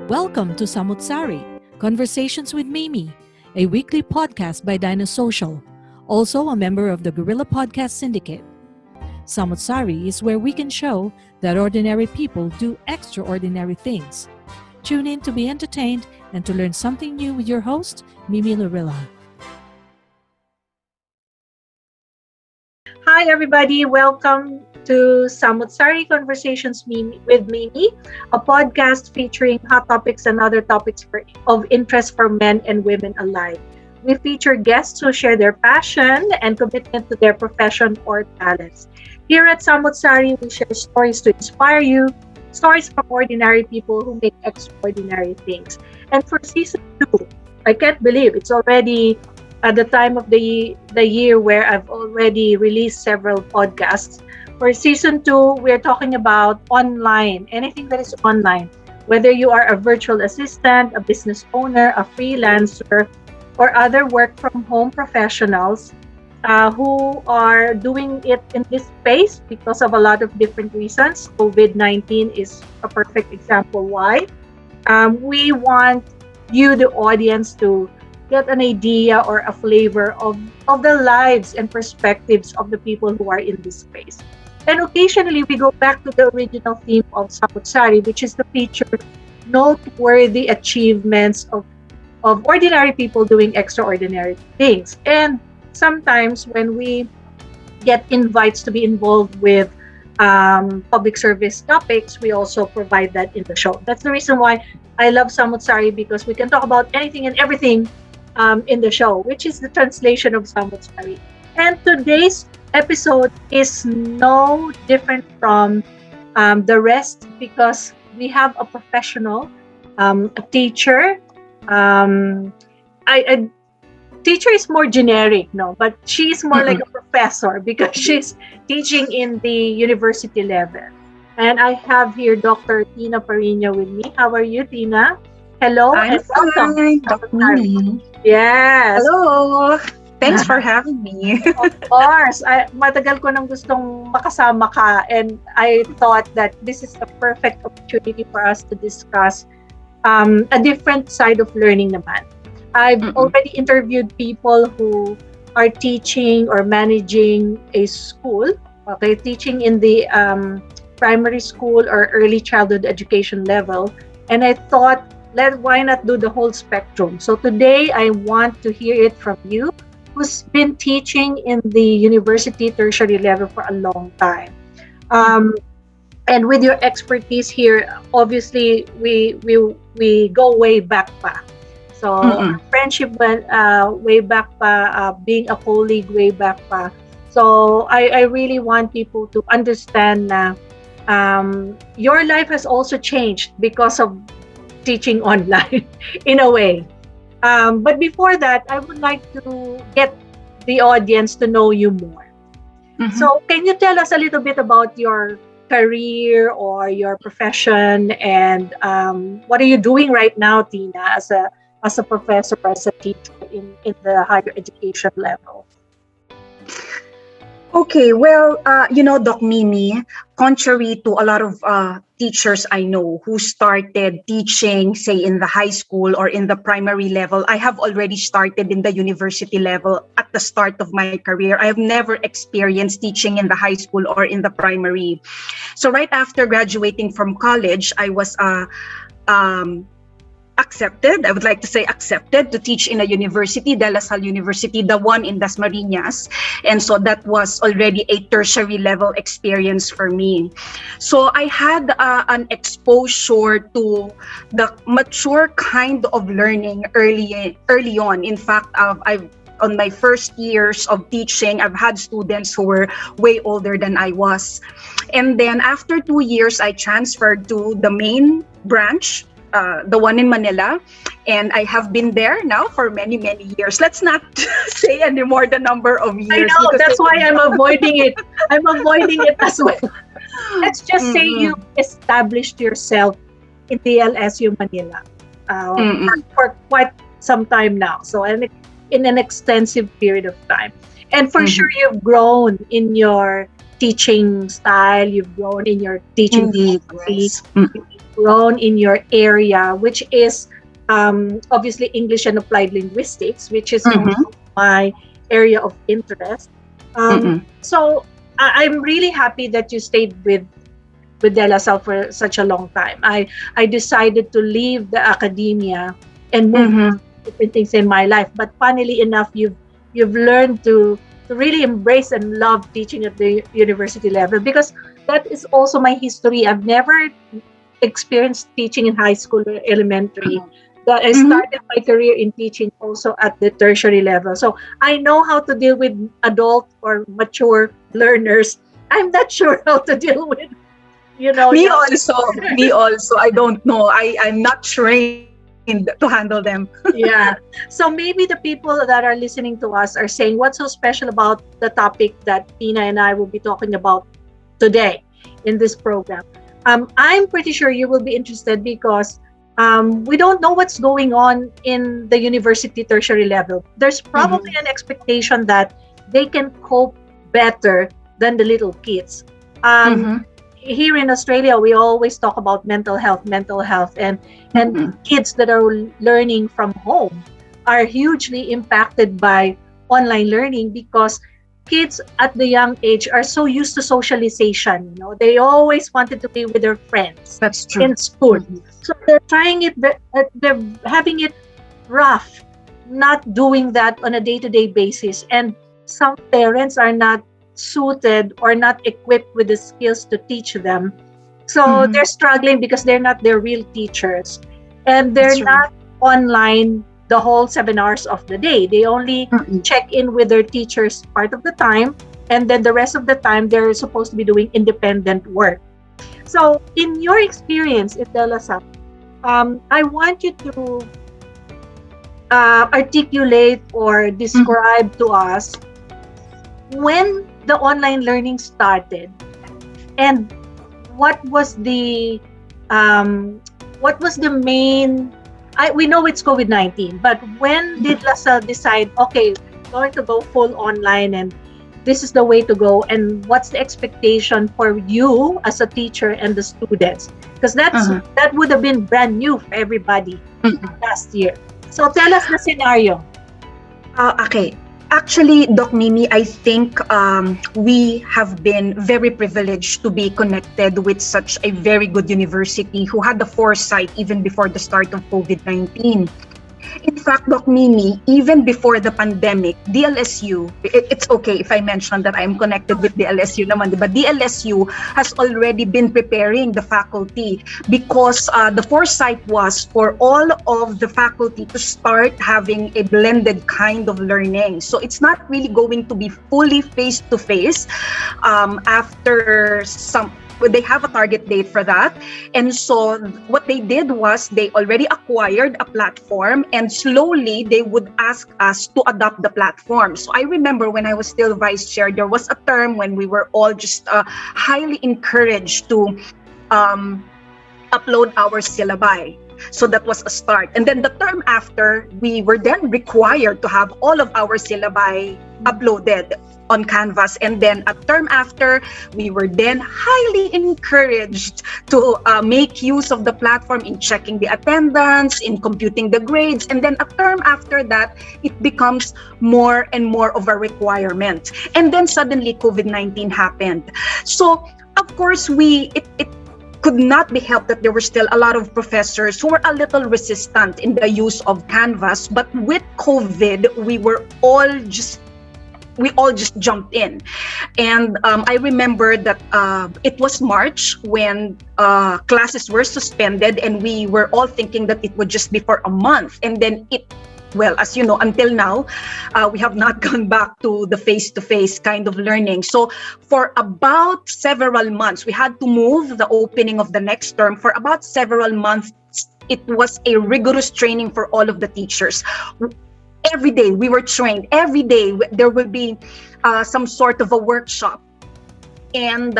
Welcome to Sari, Conversations with Mimi, a weekly podcast by Social, also a member of the Guerrilla Podcast Syndicate. Sari is where we can show that ordinary people do extraordinary things. Tune in to be entertained and to learn something new with your host, Mimi Lorilla. Hi, everybody. Welcome to Sari Conversations with Mimi, a podcast featuring hot topics and other topics of interest for men and women alike. We feature guests who share their passion and commitment to their profession or talents. Here at Sari, we share stories to inspire you, stories from ordinary people who make extraordinary things. And for season 2, I can't believe it's already at the time of the year where I've already released several podcasts. For season 2, we're talking about online, anything that is online. Whether you are a virtual assistant, a business owner, a freelancer, or other work from home professionals who are doing it in this space because of a lot of different reasons. COVID-19 is a perfect example why. We want you, the audience, to get an idea or a flavor of the lives and perspectives of the people who are in this space. And occasionally, we go back to the original theme of Sari, which is to feature noteworthy achievements of ordinary people doing extraordinary things. And sometimes when we get invites to be involved with public service topics, we also provide that in the show. That's the reason why I love Sari, because we can talk about anything and everything in the show, which is the translation of Sari. And today's episode is no different from the rest because we have a professional, a teacher. A teacher is more generic, no, but she's more like a professor because she's teaching in the university level. And I have here Dr. Tina Parina with me. How are you, Tina? Hello and welcome. Dr. Mimi. Yes. Hello. Thanks for having me. Of course. Matagal ko nang gustong makasama ka, and I thought that this is a perfect opportunity for us to discuss a different side of learning naman. I've already interviewed people who are teaching or managing a school, teaching in the primary school or early childhood education level, and I thought, why not do the whole spectrum? So today I want to hear it from you, who's been teaching in the university tertiary level for a long time. And with your expertise here, obviously we go way back pa. So our friendship went way back pa, being a colleague way back pa. So I really want people to understand na your life has also changed because of teaching online in a way. But before that, I would like to get the audience to know you more. So can you tell us a little bit about your career or your profession, and what are you doing right now, Tina, as a professor, as a teacher in the higher education level? Okay, well, Doc Mimi, contrary to a lot of teachers I know who started teaching, say, in the high school or in the primary level, I have already started in the university level at the start of my career. I have never experienced teaching in the high school or in the primary. So right after graduating from college, I was accepted to teach in a university, De La Salle University, the one in Dasmariñas. And so that was already a tertiary level experience for me. So I had an exposure to the mature kind of learning early on. In fact, on my first years of teaching, I've had students who were way older than I was. And then after 2 years, I transferred to the main branch, the one in Manila, and I have been there now for many years. Let's not say anymore the number of years. I know, that's why I'm avoiding it. I'm avoiding it as well. Let's just say you established yourself in DLSU-Manila for quite some time now. So in an extensive period of time. And for sure, you've grown in your teaching style, you've grown in your teaching philosophy. grown in your area, which is obviously English and applied linguistics, which is Mm-hmm. also my area of interest. Mm-mm. So I'm really happy that you stayed with De La Salle for such a long time. I decided to leave the academia and move Mm-hmm. different things in my life. But funnily enough, you've learned to really embrace and love teaching at the university level, because that is also my history. I've never experienced teaching in high school or elementary. But I Mm-hmm. started my career in teaching also at the tertiary level. So I know how to deal with adult or mature learners. I'm not sure how to deal with, Me young. also. Me also. I don't know. I'm not trained to handle them. Yeah. So maybe the people that are listening to us are saying, what's so special about the topic that Tina and I will be talking about today in this program? I'm pretty sure you will be interested because we don't know what's going on in the university tertiary level. There's probably Mm-hmm. an expectation that they can cope better than the little kids. Um, Mm-hmm. Here in Australia, we always talk about mental health, and Mm-hmm. kids that are learning from home are hugely impacted by online learning, because kids at the young age are so used to socialization. They always wanted to be with their friends That's true. in school, Mm-hmm. so they're trying it. They're having it rough, not doing that on a day-to-day basis, and some parents are not suited or not equipped with the skills to teach them. So Mm-hmm. they're struggling because they're not their real teachers, and they're That's right. not online the whole 7 hours of the day. They only Mm-mm. check in with their teachers part of the time, and then the rest of the time they're supposed to be doing independent work. So in your experience in De La Salle, I want you to articulate or Mm-hmm. describe to us when the online learning started, and what was the um, main. We know it's COVID-19, but when did LaSalle decide, okay, we're going to go full online, and this is the way to go, and what's the expectation for you as a teacher and the students? Because Uh-huh. that would have been brand new for everybody Mm-mm. last year. So tell us the scenario. Okay. Actually, Doc Mimi, I think we have been very privileged to be connected with such a very good university who had the foresight even before the start of COVID-19. In fact, Doc Mimi, even before the pandemic, DLSU, it's okay if I mention that I'm connected with DLSU naman, but DLSU has already been preparing the faculty because the foresight was for all of the faculty to start having a blended kind of learning. So it's not really going to be fully face-to-face after some. They have a target date for that. And so what they did was they already acquired a platform, and slowly they would ask us to adopt the platform. So I remember when I was still vice chair, there was a term when we were all just highly encouraged to upload our syllabi. So that was a start. And then the term after, we were then required to have all of our syllabi uploaded on Canvas. And then a term after, we were then highly encouraged to make use of the platform in checking the attendance, in computing the grades. And then a term after that, it becomes more and more of a requirement. And then suddenly COVID-19 happened. So of course, it could not be helped that there were still a lot of professors who were a little resistant in the use of Canvas. But with COVID, we all just jumped in. And I remember that it was March when classes were suspended, and we were all thinking that it would just be for a month. And then well, as you know, until now, we have not gone back to the face-to-face kind of learning. So for about several months, we had to move the opening of the next term. For about several months, it was a rigorous training for all of the teachers. Every day we were trained. Every day there will be some sort of a workshop. And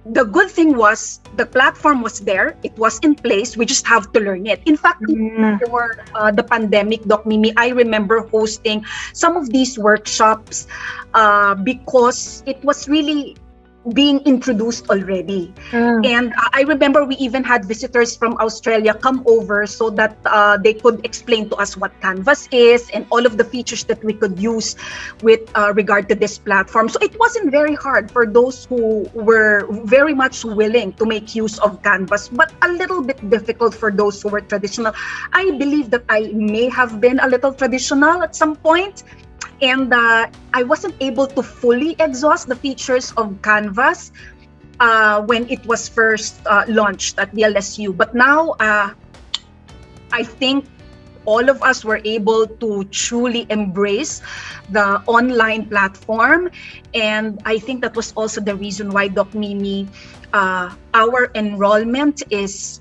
the good thing was the platform was there. It was in place. We just have to learn it. In fact, before the pandemic, Doc Mimi, I remember hosting some of these workshops because it was really being introduced already. And I remember we even had visitors from Australia come over so that they could explain to us what Canvas is and all of the features that we could use with regard to this platform. So it wasn't very hard for those who were very much willing to make use of Canvas, but a little bit difficult for those who were traditional. I believe that I may have been a little traditional at some point, and I wasn't able to fully exhaust the features of Canvas when it was first launched at DLSU. But now, I think all of us were able to truly embrace the online platform. And I think that was also the reason why, Doc Mimi, our enrollment is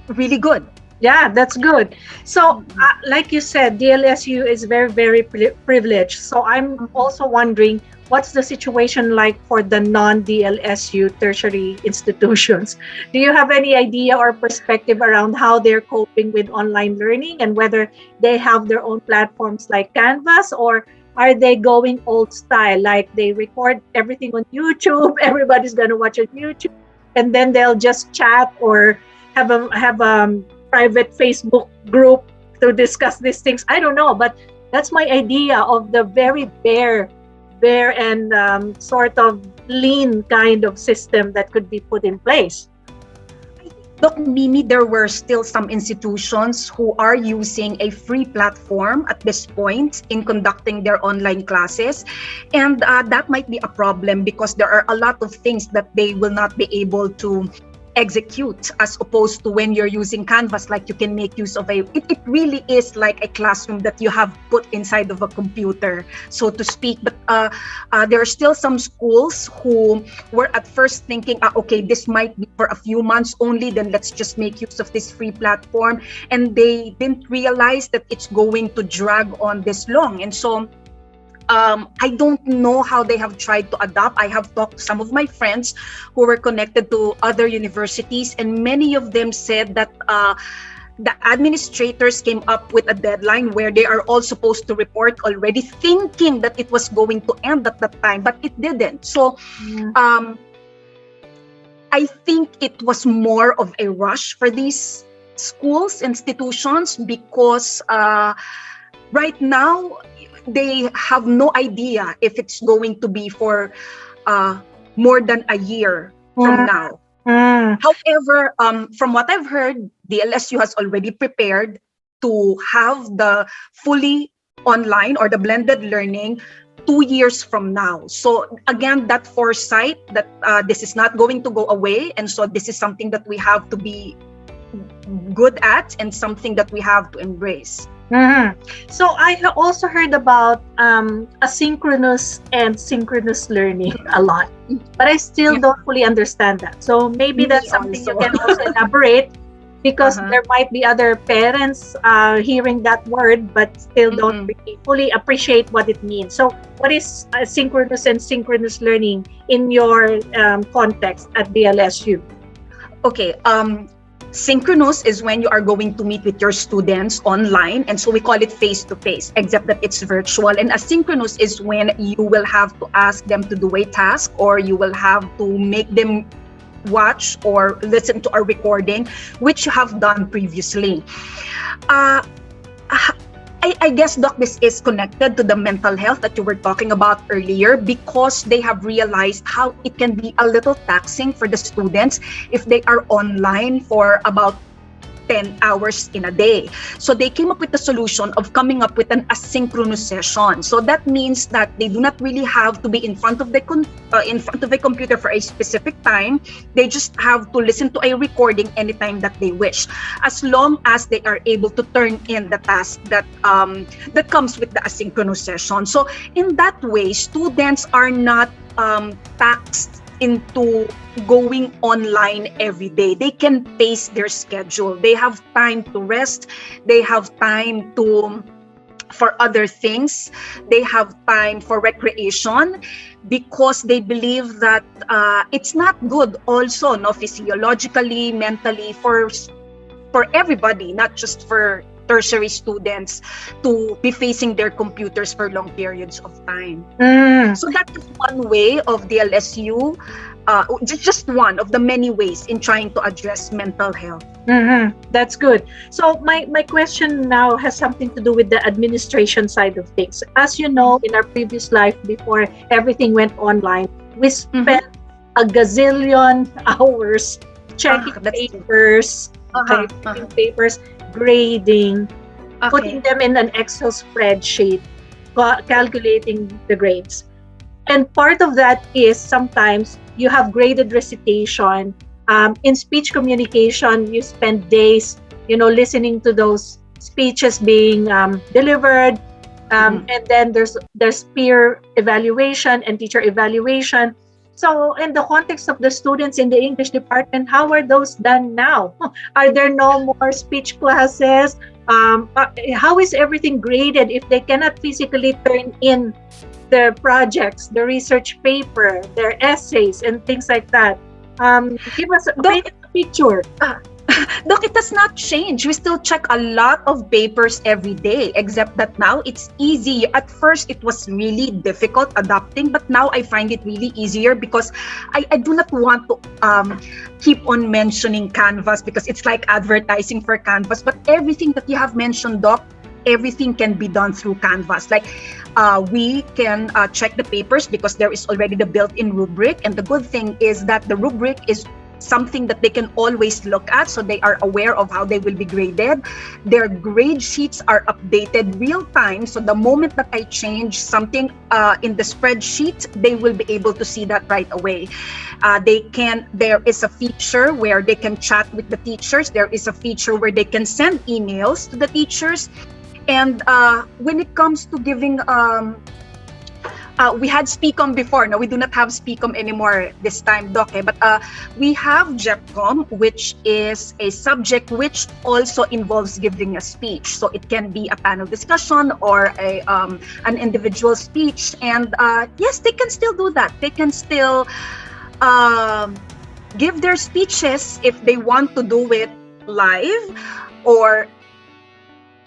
really good. Yeah, that's good. So, like you said, DLSU is very, very privileged. So, I'm also wondering, what's the situation like for the non-DLSU tertiary institutions? Do you have any idea or perspective around how they're coping with online learning and whether they have their own platforms like Canvas, or are they going old style, like they record everything on YouTube, everybody's going to watch on YouTube, and then they'll just chat or have a private Facebook group to discuss these things? I don't know, but that's my idea of the very bare and sort of lean kind of system that could be put in place. Look, Mimi, there were still some institutions who are using a free platform at this point in conducting their online classes. And that might be a problem because there are a lot of things that they will not be able to execute, as opposed to when you're using Canvas, like you can make use of it really is like a classroom that you have put inside of a computer, so to speak. But there are still some schools who were at first thinking, okay, this might be for a few months only, then let's just make use of this free platform, and they didn't realize that it's going to drag on this long. And so I don't know how they have tried to adapt. I have talked to some of my friends who were connected to other universities, and many of them said that the administrators came up with a deadline where they are all supposed to report already, thinking that it was going to end at that time, but it didn't. So I think it was more of a rush for these schools, institutions, because right now, they have no idea if it's going to be for more than a year from now. However, from what I've heard, DLSU has already prepared to have the fully online or the blended learning 2 years from now. So again, that foresight that this is not going to go away. And so this is something that we have to be good at and something that we have to embrace. So I also heard about asynchronous and synchronous learning a lot, but I still don't fully understand that. So maybe that's something you can also elaborate, because there might be other parents hearing that word but still don't really fully appreciate what it means. So what is asynchronous and synchronous learning in your context at DLSU? Okay, synchronous is when you are going to meet with your students online, and so we call it face-to-face, except that it's virtual. And asynchronous is when you will have to ask them to do a task, or you will have to make them watch or listen to a recording, which you have done previously. I guess, Doc, this is connected to the mental health that you were talking about earlier, because they have realized how it can be a little taxing for the students if they are online for about 10 hours in a day. So they came up with the solution of coming up with an asynchronous session. So that means that they do not really have to be in front of the computer for a specific time. They just have to listen to a recording anytime that they wish, as long as they are able to turn in the task that that comes with the asynchronous session. So in that way, students are not taxed into going online every day. They can pace their schedule. They have time to rest. They have time for other things. They have time for recreation, because they believe that it's not good also, no, physiologically, mentally, for everybody, not just for tertiary students to be facing their computers for long periods of time. So that is one way of DLSU, just one of the many ways in trying to address mental health. That's good. So my question now has something to do with the administration side of things. As you know, in our previous life, before everything went online, we spent a gazillion hours checking papers, checking papers, grading, putting them in an Excel spreadsheet, calculating the grades. And part of that is sometimes you have graded recitation. In speech communication, you spend days, listening to those speeches being delivered. And then there's peer evaluation and teacher evaluation. So in the context of the students in the English department, how are those done now? Are there no more speech classes? How is everything graded if they cannot physically turn in their projects, the research paper, their essays, and things like that? Give us a picture. Doc, it does not change. We still check a lot of papers every day, except that now it's easy. At first, it was really difficult adapting, but now I find it really easier because I do not want to keep on mentioning Canvas because it's like advertising for Canvas. But everything that you have mentioned, Doc, everything can be done through Canvas. Like we can check the papers because there is already the built-in rubric. And the good thing is that the rubric is something that they can always look at, so they are aware of how they will be graded. Their grade sheets are updated real time, so the moment that I change something in the spreadsheet, they will be able to see that right away. There is a feature where they can chat with the teachers. There is a feature where they can send emails to the teachers. And when it comes to giving we had Speakom before. No, we do not have Speakom anymore this time, Doc. But we have JEPCOM, which is a subject which also involves giving a speech. So it can be a panel discussion or an individual speech. And yes, they can still do that. They can still give their speeches if they want to do it live. Or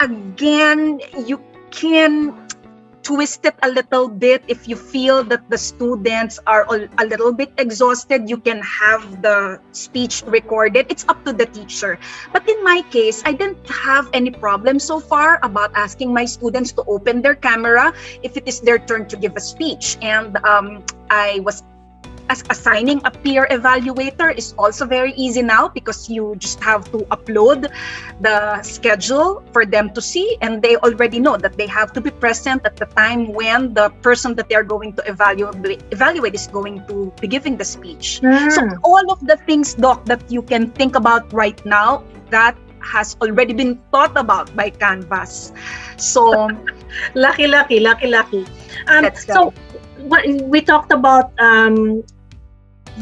again, you can twist it a little bit. If you feel that the students are a little bit exhausted, you can have the speech recorded. It's up to the teacher. But in my case, I didn't have any problem so far about asking my students to open their camera if it is their turn to give a speech. And I was assigning a peer evaluator is also very easy now because you just have to upload the schedule for them to see, and they already know that they have to be present at the time when the person that they're going to evaluate is going to be giving the speech. So all of the things, Doc, that you can think about right now, that has already been thought about by Canvas. So lucky. So we talked about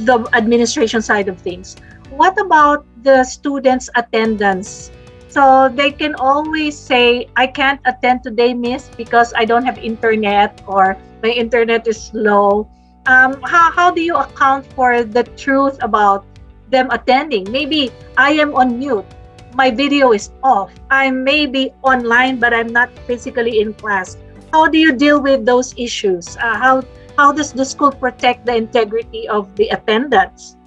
the administration side of things. What about the students' attendance? So they can always say, I can't attend today, miss, because I don't have internet or my internet is slow. How do you account for the truth about them attending? Maybe I am on mute, my video is off, I may be online but I'm not physically in class. How do you deal with those issues? How does the school protect the integrity of the attendance?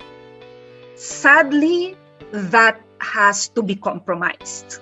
Sadly, that has to be compromised.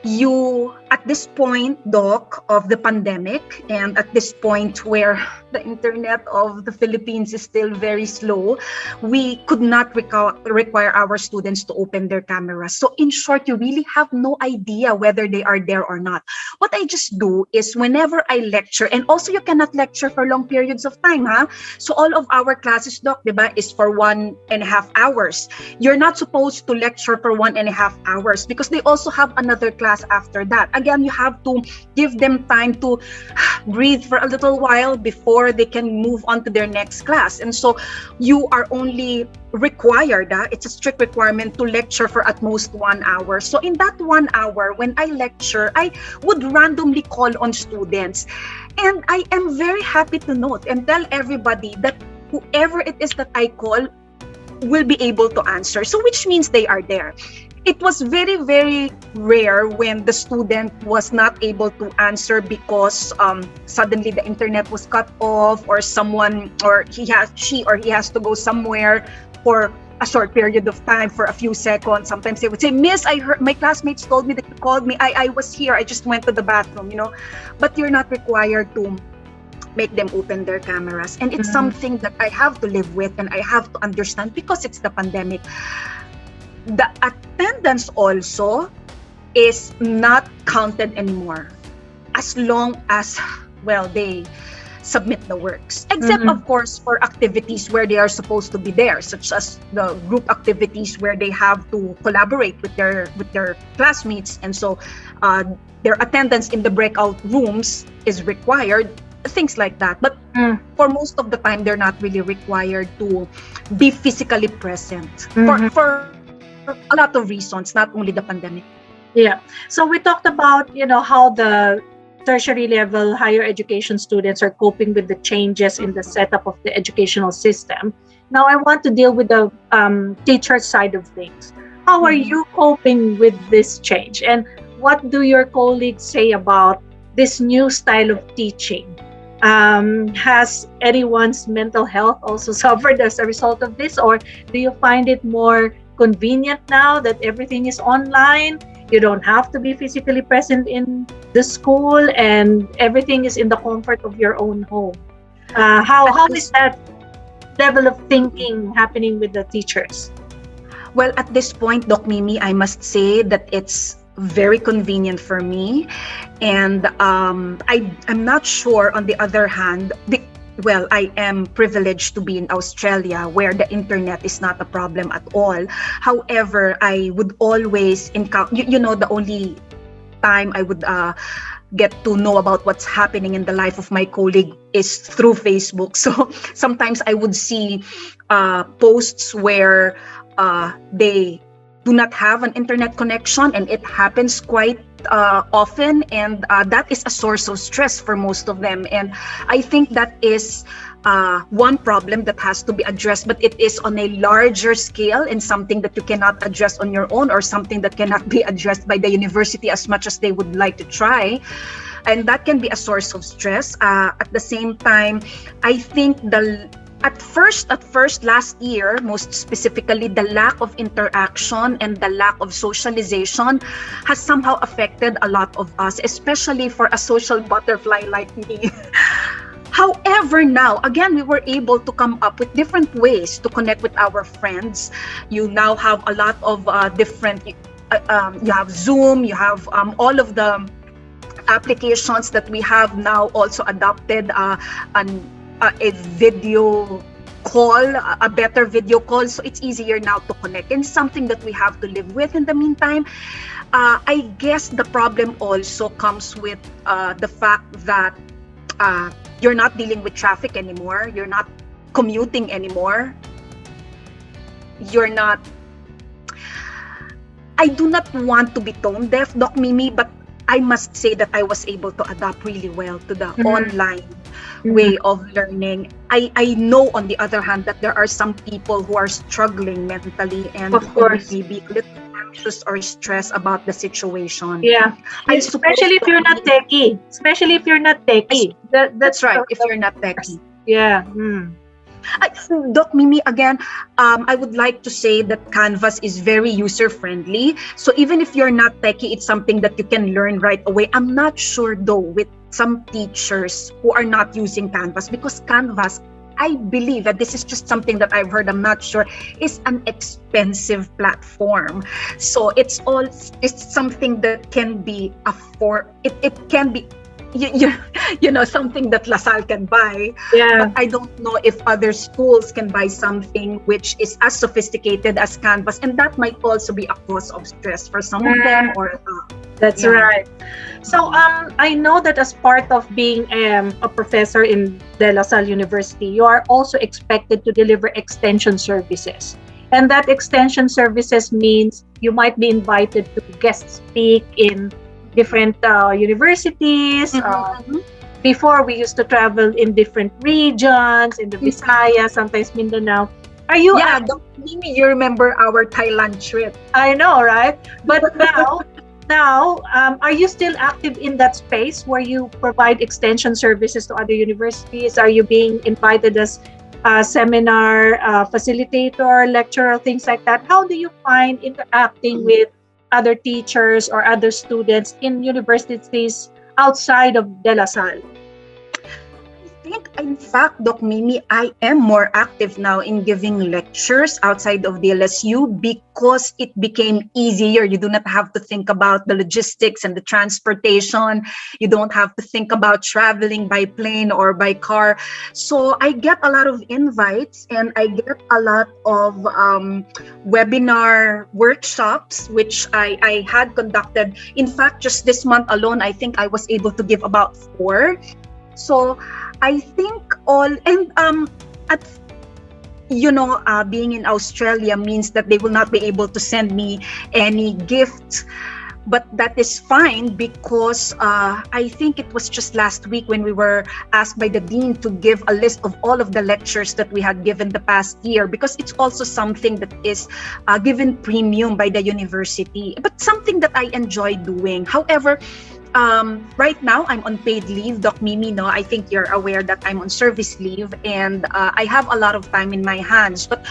You, at this point, Doc, of the pandemic, and at this point where the internet of the Philippines is still very slow, we could not require our students to open their cameras. So in short, you really have no idea whether they are there or not. What I just do is whenever I lecture, and also you cannot lecture for long periods of time, huh? So all of our classes, Doc, diba, is for 1.5 hours. You're not supposed to lecture for 1.5 hours because they also have another class after that. Again, you have to give them time to breathe for a little while before they can move on to their next class. And so you are only required, it's a strict requirement to lecture for at most 1 hour. So in that 1 hour, when I lecture, I would randomly call on students. And I am very happy to note and tell everybody that whoever it is that I call will be able to answer. So which means they are there. it was very, very rare when the student was not able to answer because suddenly the internet was cut off, or she or he has to go somewhere for a short period of time for a few seconds. Sometimes they would say, "Miss, I heard my classmates told me that you called me. I was here. I just went to the bathroom," But you're not required to make them open their cameras. And it's something that I have to live with and I have to understand because it's the pandemic. The attendance also is not counted anymore as long as, they submit the works. Except, of course, for activities where they are supposed to be there, such as the group activities where they have to collaborate with their classmates. And so their attendance in the breakout rooms is required, things like that. But for most of the time, they're not really required to be physically present for a lot of reasons, not only the pandemic. Yeah. So we talked about, how the tertiary level higher education students are coping with the changes in the setup of the educational system. Now I want to deal with the teacher side of things. How are you coping with this change? And what do your colleagues say about this new style of teaching? Has anyone's mental health also suffered as a result of this? Or do you find it more convenient now that everything is online? You don't have to be physically present in the school and everything is in the comfort of your own home. How is that level of thinking happening with the teachers? Well, at this point, Doc Mimi, I must say that it's very convenient for me. And I'm not sure, on the other hand, I am privileged to be in Australia where the internet is not a problem at all. However, I would always encounter, the only time I would get to know about what's happening in the life of my colleague is through Facebook. So sometimes I would see posts where they do not have an internet connection, and it happens quite often, and that is a source of stress for most of them. And I think that is one problem that has to be addressed, but it is on a larger scale and something that you cannot address on your own, or something that cannot be addressed by the university as much as they would like to try. And that can be a source of stress. At the same time, I think at first last year, most specifically, the lack of interaction and the lack of socialization has somehow affected a lot of us, especially for a social butterfly like me. However, now, again, we were able to come up with different ways to connect with our friends. You now have a lot of different, you have Zoom, you have all of the applications that we have now also adopted a video call, a better video call, so it's easier now to connect, and something that we have to live with in the meantime. I guess the problem also comes with the fact that you're not dealing with traffic anymore, you're not commuting anymore, I do not want to be tone deaf, Doc Mimi, but I must say that I was able to adapt really well to the online way of learning. I know, on the other hand, that there are some people who are struggling mentally and who may be a little anxious or stressed about the situation. Yeah, especially if you're not techie. That's right, if you're not techie. Yeah. Doc Mimi, again, I would like to say that Canvas is very user-friendly. So even if you're not techie, it's something that you can learn right away. I'm not sure, though, with some teachers who are not using Canvas, because Canvas, I believe that this is just something that I've heard, I'm not sure, is an expensive platform. So it's something that can be it can be something that LaSalle can buy. Yeah. But I don't know if other schools can buy something which is as sophisticated as Canvas, and that might also be a cause of stress for some of them. That's right. So I know that as part of being a professor in De La Salle University, you are also expected to deliver extension services. And that extension services means you might be invited to guest speak in different universities. Before, we used to travel in different regions, in the Visayas, sometimes Mindanao. Are you? Yeah, Mimi, you remember our Thailand trip? I know, right? But now, are you still active in that space where you provide extension services to other universities? Are you being invited as a seminar facilitator, lecturer, things like that? How do you find interacting with other teachers or other students in universities outside of De La Salle? I think, in fact, Doc Mimi, I am more active now in giving lectures outside of the LSU because it became easier. You do not have to think about the logistics and the transportation. You don't have to think about traveling by plane or by car. So I get a lot of invites and I get a lot of webinar workshops, which I had conducted. In fact, just this month alone, I think I was able to give about 4. So I think at being in Australia means that they will not be able to send me any gifts, but that is fine because I think it was just last week when we were asked by the dean to give a list of all of the lectures that we had given the past year, because it's also something that is given premium by the university, but something that I enjoy doing. However, right now I'm on paid leave, Doc Mimi. No, I think you're aware that I'm on service leave, and I have a lot of time in my hands. But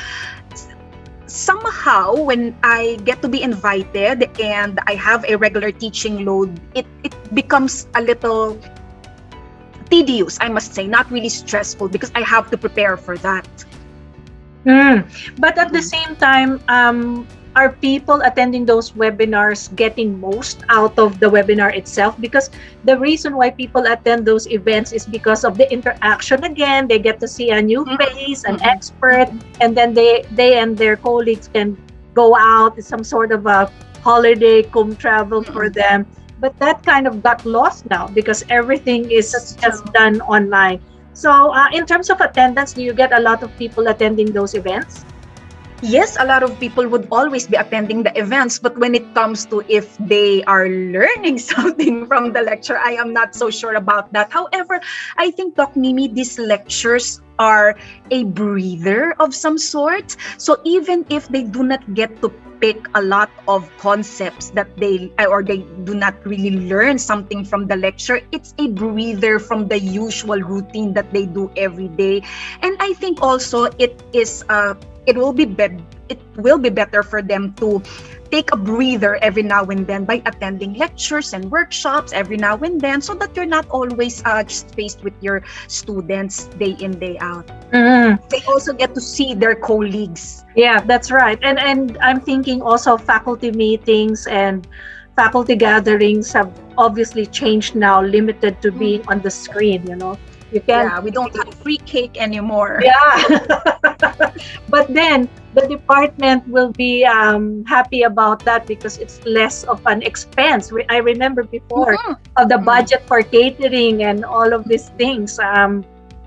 somehow, when I get to be invited and I have a regular teaching load, it becomes a little tedious, I must say, not really stressful, because I have to prepare for that. But at the same time, are people attending those webinars getting most out of the webinar itself? Because the reason why people attend those events is because of the interaction. Again, they get to see a new face, an expert, and then they and their colleagues can go out. It's some sort of a holiday cum travel for them. But that kind of got lost now because everything is just done online. So in terms of attendance, do you get a lot of people attending those events? Yes, a lot of people would always be attending the events, but when it comes to if they are learning something from the lecture, I am not so sure about that. However, I think, Doc Mimi, these lectures are a breather of some sort. So even if they do not get to pick a lot of concepts that they do not really learn something from the lecture, it's a breather from the usual routine that they do every day. And I think also it will be better for them to take a breather every now and then by attending lectures and workshops every now and then, so that you're not always just faced with your students day in, day out. They also get to see their colleagues. Yeah, that's right. And I'm thinking also faculty meetings and faculty gatherings have obviously changed now, limited to being on the screen, You can we don't have free cake anymore. Yeah. But then the department will be happy about that because it's less of an expense. I remember before of the budget for catering and all of these things,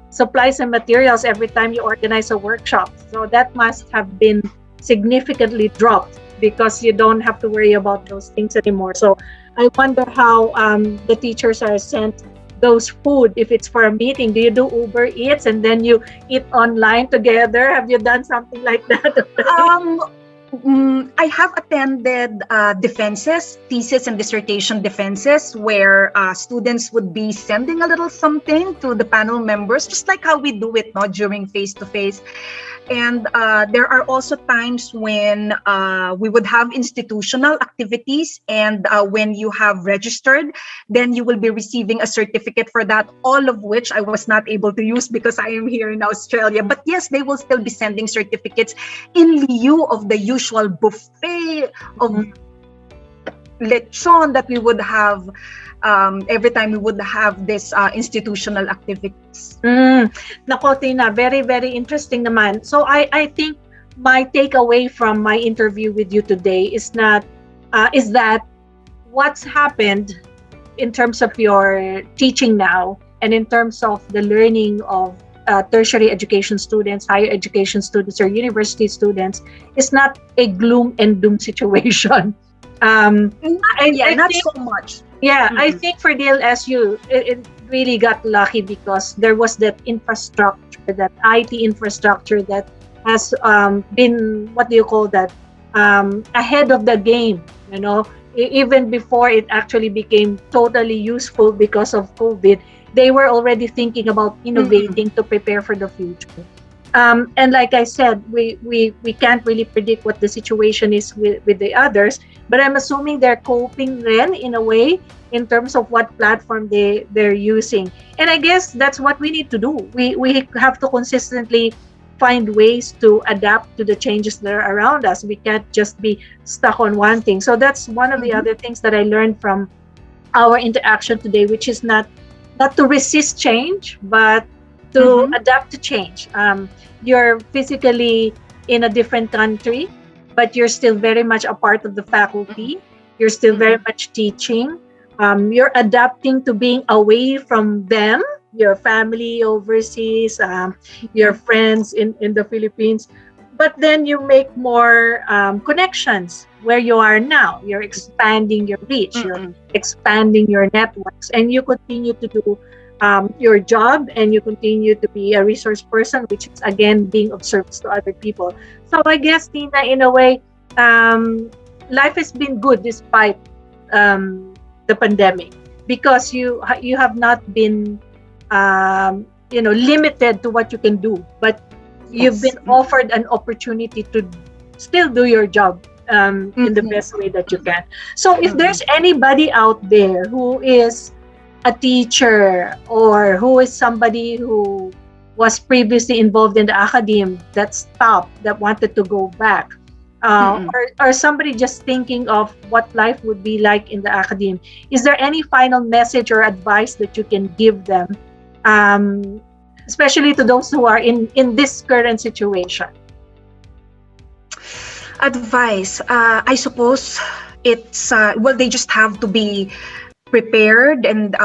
supplies and materials every time you organize a workshop. So that must have been significantly dropped because you don't have to worry about those things anymore. So I wonder how the teachers are sent those food if it's for a meeting. Do you do Uber Eats and then you eat online together? Have you done something like that? I have attended defenses, thesis and dissertation defenses, where students would be sending a little something to the panel members, just like how we do it during face-to-face. And there are also times when we would have institutional activities, and when you have registered, then you will be receiving a certificate for that, all of which I was not able to use because I am here in Australia. But yes, they will still be sending certificates in lieu of the usual buffet of lechon that we would have every time we would have this institutional activities. Nako, Tina, very, very interesting naman. So I think my takeaway from my interview with you today is that what's happened in terms of your teaching now and in terms of the learning of tertiary education students, higher education students, or university students is not a gloom and doom situation. Not so much. Yeah, I think for DLSU, it really got lucky because there was that infrastructure, that IT infrastructure that has been, what do you call that, ahead of the game, you know. Even before it actually became totally useful because of COVID, they were already thinking about Mm-mm. innovating to prepare for the future. And like I said, we can't really predict what the situation is with the others, but I'm assuming they're coping then in a way in terms of what platform they're using. And I guess that's what we need to do. We have to consistently find ways to adapt to the changes that are around us. We can't just be stuck on one thing. So that's one of the Mhm. other things that I learned from our interaction today, which is not to resist change, but to Mhm. adapt to change. You're physically in a different country, but you're still very much a part of the Mm-mm. faculty. You're still very Mm-mm. much teaching. You're adapting to being away from them, your family overseas, your Mm-mm. friends in the Philippines. But then you make more connections where you are now. You're expanding your reach. You're Mm-mm. expanding your networks, and you continue to do your job, and you continue to be a resource person, which is again being of service to other people. So I guess, Tina, in a way, um, life has been good despite the pandemic, because you have not been limited to what you can do, but you've Yes. been offered an opportunity to still do your job in the Mm-mm. best way that you can. So if Mm-mm. there's anybody out there who is a teacher, or who is somebody who was previously involved in the academe that stopped, that wanted to go back, Mm-mm. or somebody just thinking of what life would be like in the academe, is there any final message or advice that you can give them, um, especially to those who are in this current situation? Advice. I suppose it's well, they just have to be prepared and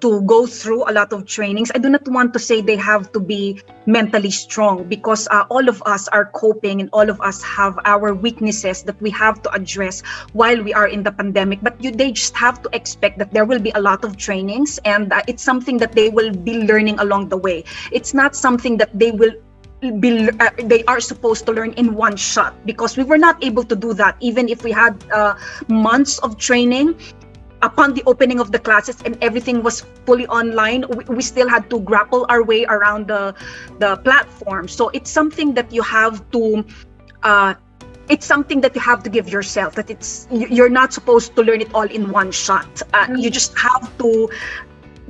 to go through a lot of trainings. I do not want to say they have to be mentally strong, because all of us are coping and all of us have our weaknesses that we have to address while we are in the pandemic. But they just have to expect that there will be a lot of trainings, and it's something that they will be learning along the way. It's not something that they are supposed to learn in one shot, because we were not able to do that even if we had months of training. Upon the opening of the classes and everything was fully online, we still had to grapple our way around the platform. So it's something that you have to uh, give yourself, that you're not supposed to learn it all in one shot. You Mm. just have to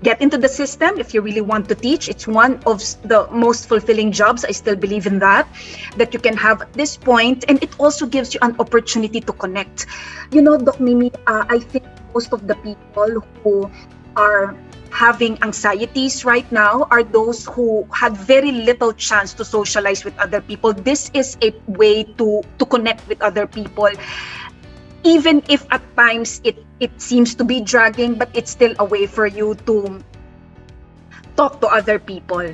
get into the system if you really want to teach. It's one of the most fulfilling jobs. I still believe in that you can have at this point, and it also gives you an opportunity to connect. You know, Doc Mimi, I think most of the people who are having anxieties right now are those who had very little chance to socialize with other people. This is a way to connect with other people, even if at times it seems to be dragging, but it's still a way for you to talk to other people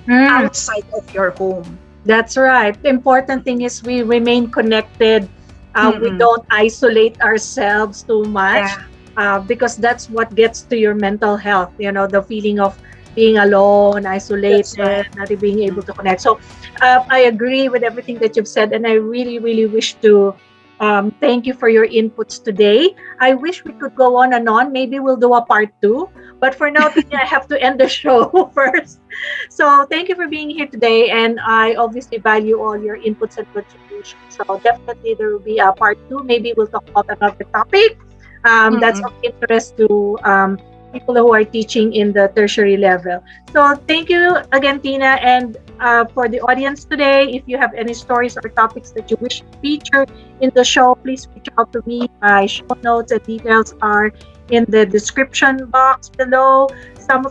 Mm. outside of your home. That's right. The important thing is we remain connected. We Mm-mm. don't isolate ourselves too much, Yeah, because that's what gets to your mental health. You know, the feeling of being alone, that's isolated, right. not being able Mm. to connect. So I agree with everything that you've said, and I really, really wish to thank you for your inputs today. I wish we could go on and on. Maybe we'll do a part two. But for now, Tina, I have to end the show first. So thank you for being here today, and I obviously value all your inputs and contributions. So definitely there will be a part two. Maybe we'll talk about another topic that's Mm-mm. of interest to people who are teaching in the tertiary level. So thank you again, Tina, and for the audience today. If you have any stories or topics that you wish to feature in the show, please reach out to me. My show notes and details are in the description box below.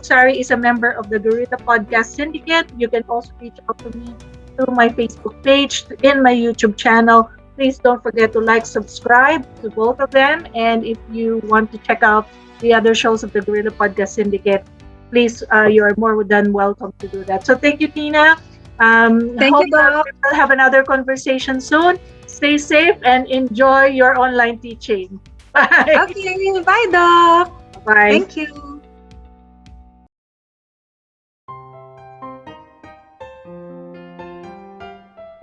Sari is a member of the Guerrilla Podcast Syndicate. You can also reach out to me through my Facebook page, in my YouTube channel. Please don't forget to like, subscribe to both of them. And if you want to check out the other shows of the Guerrilla Podcast Syndicate, please, you are more than welcome to do that. So thank you, Tina. Thank Hope you, that Doc. we will have another conversation soon. Stay safe and enjoy your online teaching. Bye. Okay, bye, Doc. Bye. Thank you.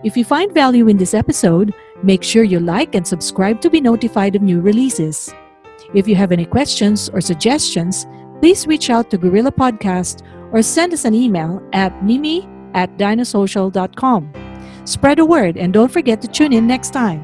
If you find value in this episode, make sure you like and subscribe to be notified of new releases. If you have any questions or suggestions, please reach out to Guerrilla Podcast or send us an email at mimi@dinosocial.com. Spread the word and don't forget to tune in next time.